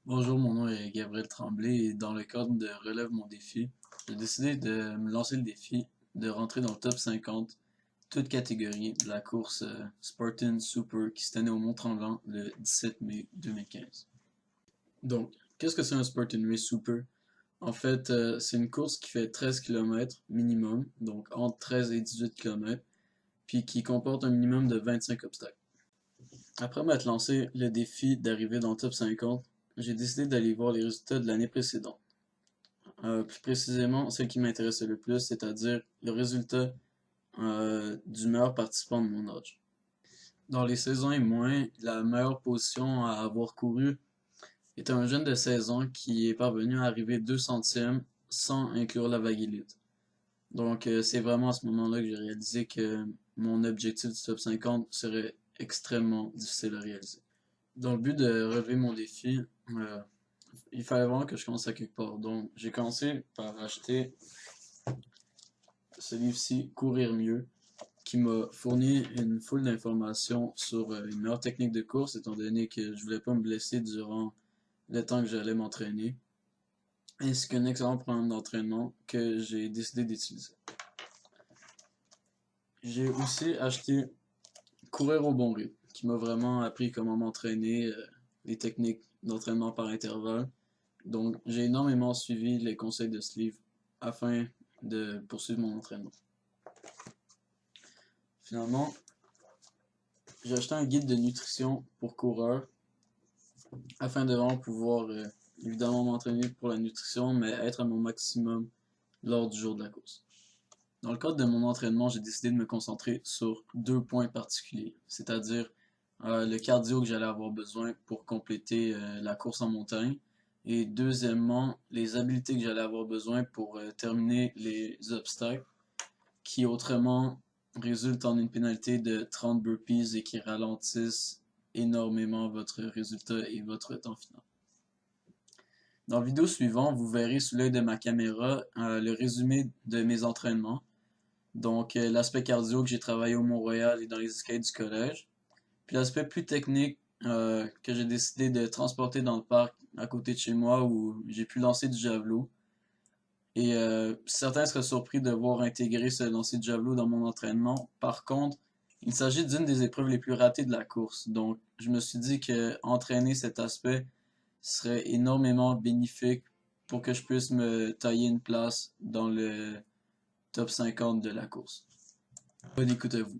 Bonjour, mon nom est Gabriel Tremblay et dans le cadre de Relève mon défi, j'ai décidé de me lancer le défi de rentrer dans le top 50, toute catégorie de la course Spartan Super qui se tenait au Mont-Tremblant le 17 mai 2015. Donc, qu'est-ce que c'est un Spartan Race Super? En fait, c'est une course qui fait 13 km minimum, donc entre 13 et 18 km, puis qui comporte un minimum de 25 obstacles. Après m'être lancé le défi d'arriver dans le top 50, j'ai décidé d'aller voir les résultats de l'année précédente. Plus précisément, celle qui m'intéressait le plus, c'est-à-dire le résultat du meilleur participant de mon âge. Dans les saisons et moins, la meilleure position à avoir couru est un jeune de 16 ans qui est parvenu à arriver 200e sans inclure la vague élite. Donc, c'est vraiment à ce moment-là que j'ai réalisé que mon objectif du top 50 serait extrêmement difficile à réaliser. Dans le but de relever mon défi, euh, il fallait vraiment que je commence à quelque part. Donc, j'ai commencé par acheter ce livre-ci, Courir mieux, qui m'a fourni une foule d'informations sur une meilleure technique de course, étant donné que je voulais pas me blesser durant le temps que j'allais m'entraîner, ainsi qu'un excellent programme d'entraînement que j'ai décidé d'utiliser. J'ai aussi acheté Courir au bon rythme, qui m'a vraiment appris comment m'entraîner, les techniques d'entraînement par intervalle. Donc, j'ai énormément suivi les conseils de ce livre afin de poursuivre mon entraînement. Finalement, j'ai acheté un guide de nutrition pour coureurs afin de vraiment pouvoir évidemment m'entraîner pour la nutrition, mais être à mon maximum lors du jour de la course. Dans le cadre de mon entraînement, j'ai décidé de me concentrer sur deux points particuliers, c'est-à-dire le cardio que j'allais avoir besoin pour compléter la course en montagne, et deuxièmement, les habiletés que j'allais avoir besoin pour terminer les obstacles qui autrement résultent en une pénalité de 30 burpees et qui ralentissent énormément votre résultat et votre temps final. Dans la vidéo suivante, vous verrez sous l'œil de ma caméra le résumé de mes entraînements. Donc, l'aspect cardio que j'ai travaillé au Mont-Royal et dans les escaliers du collège. Puis l'aspect plus technique que j'ai décidé de transporter dans le parc à côté de chez moi où j'ai pu lancer du javelot. Et certains seraient surpris de voir intégrer ce lancer de javelot dans mon entraînement. Par contre, il s'agit d'une des épreuves les plus ratées de la course. Donc, je me suis dit que entraîner cet aspect serait énormément bénéfique pour que je puisse me tailler une place dans le top 50 de la course. Bonne écoute à vous.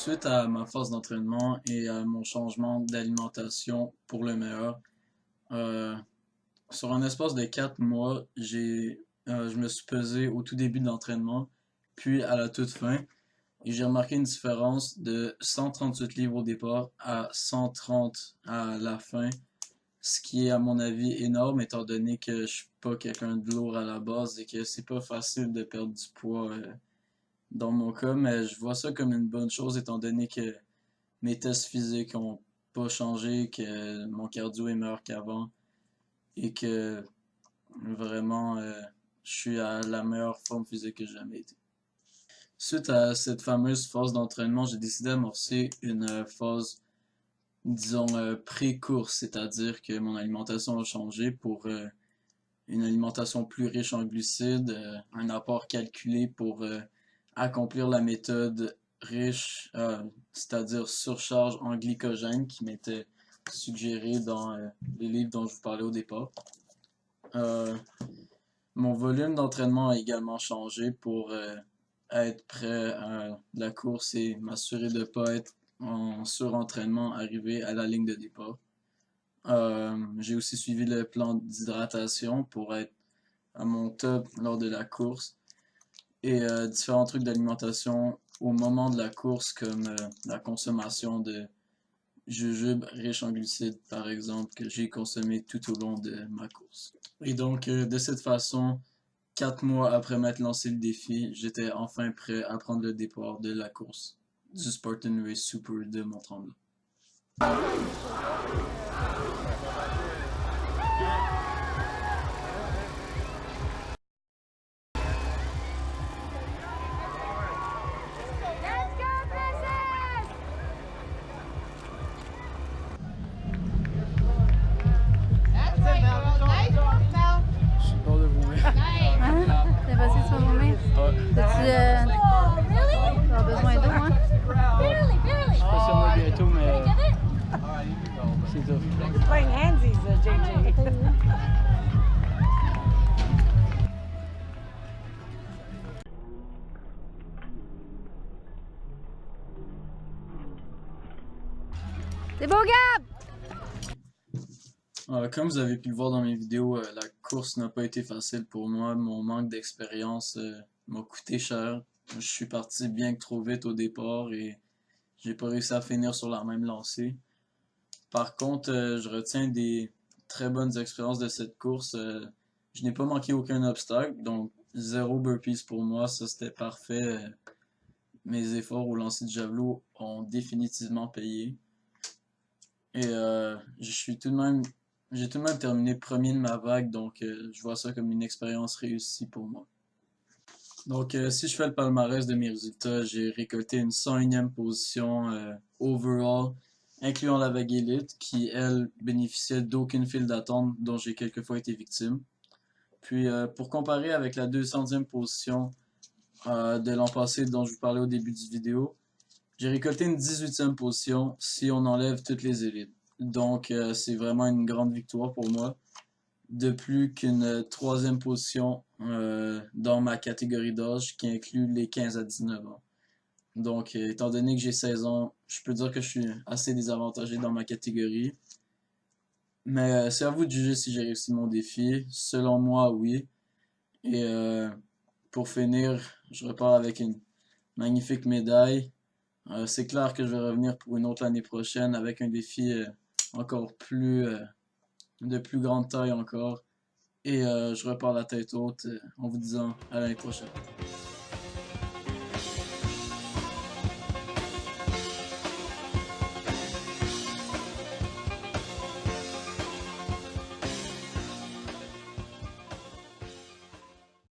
suite à ma phase d'entraînement et à mon changement d'alimentation pour le meilleur, euh, sur un espace de 4 mois, je me suis pesé au tout début de l'entraînement, puis à la toute fin, et j'ai remarqué une différence de 138 livres au départ à 130 à la fin, ce qui est à mon avis énorme étant donné que je suis pas quelqu'un de lourd à la base et que c'est pas facile de perdre du poids dans mon cas, mais je vois ça comme une bonne chose étant donné que mes tests physiques ont pas changé, que mon cardio est meilleur qu'avant et que vraiment je suis à la meilleure forme physique que j'ai jamais été. Suite à cette fameuse phase d'entraînement, j'ai décidé d'amorcer une phase, disons, pré-course, c'est-à-dire que mon alimentation a changé pour une alimentation plus riche en glucides, un apport calculé pour accomplir la méthode riche, c'est-à-dire surcharge en glycogène qui m'était suggérée dans les livres dont je vous parlais au départ. Euh, Mon volume d'entraînement a également changé pour être prêt à la course et m'assurer de ne pas être en surentraînement arrivé à la ligne de départ. J'ai aussi suivi le plan d'hydratation pour être à mon top lors de la course et différents trucs d'alimentation au moment de la course comme la consommation de jujubes riches en glucides par exemple que j'ai consommé tout au long de ma course. Et donc de cette façon, 4 mois après m'être lancé le défi, j'étais enfin prêt à prendre le départ de la course du Spartan Race Super de Mont-Tremblant. Je suis pas de vomir. Hein? T'es passé sur vomir? Ouais. T'as-tu as besoin d'eau, hein? Je sais pas si on va bientôt, mais c'est tough. He's playing handsies, JJ. C'est beau, Gab! Comme vous avez pu le voir dans mes vidéos, la course n'a pas été facile pour moi. Mon manque d'expérience m'a coûté cher. Je suis parti bien que trop vite au départ et j'ai pas réussi à finir sur la même lancée. Par contre, je retiens des très bonnes expériences de cette course. Je n'ai pas manqué aucun obstacle, donc 0 burpees pour moi, ça c'était parfait. Mes efforts au lancer de javelot ont définitivement payé. Et j'ai tout de même terminé premier de ma vague, donc je vois ça comme une expérience réussie pour moi. Donc si je fais le palmarès de mes résultats, j'ai récolté une 101e position overall, incluant la vague élite, qui elle bénéficiait d'aucune file d'attente dont j'ai quelquefois été victime. Puis pour comparer avec la 200e position de l'an passé dont je vous parlais au début du vidéo, j'ai récolté une 18e position si on enlève toutes les élites. Donc c'est vraiment une grande victoire pour moi. De plus qu'une 3e position dans ma catégorie d'âge qui inclut les 15 à 19 ans. Donc étant donné que j'ai 16 ans, je peux dire que je suis assez désavantagé dans ma catégorie. Mais c'est à vous de juger si j'ai réussi mon défi. Selon moi, oui. Et pour finir, je repars avec une magnifique médaille. C'est clair que je vais revenir pour une autre l'année prochaine avec un défi encore plus de plus grande taille encore. Et je repars la tête haute en vous disant à l'année prochaine.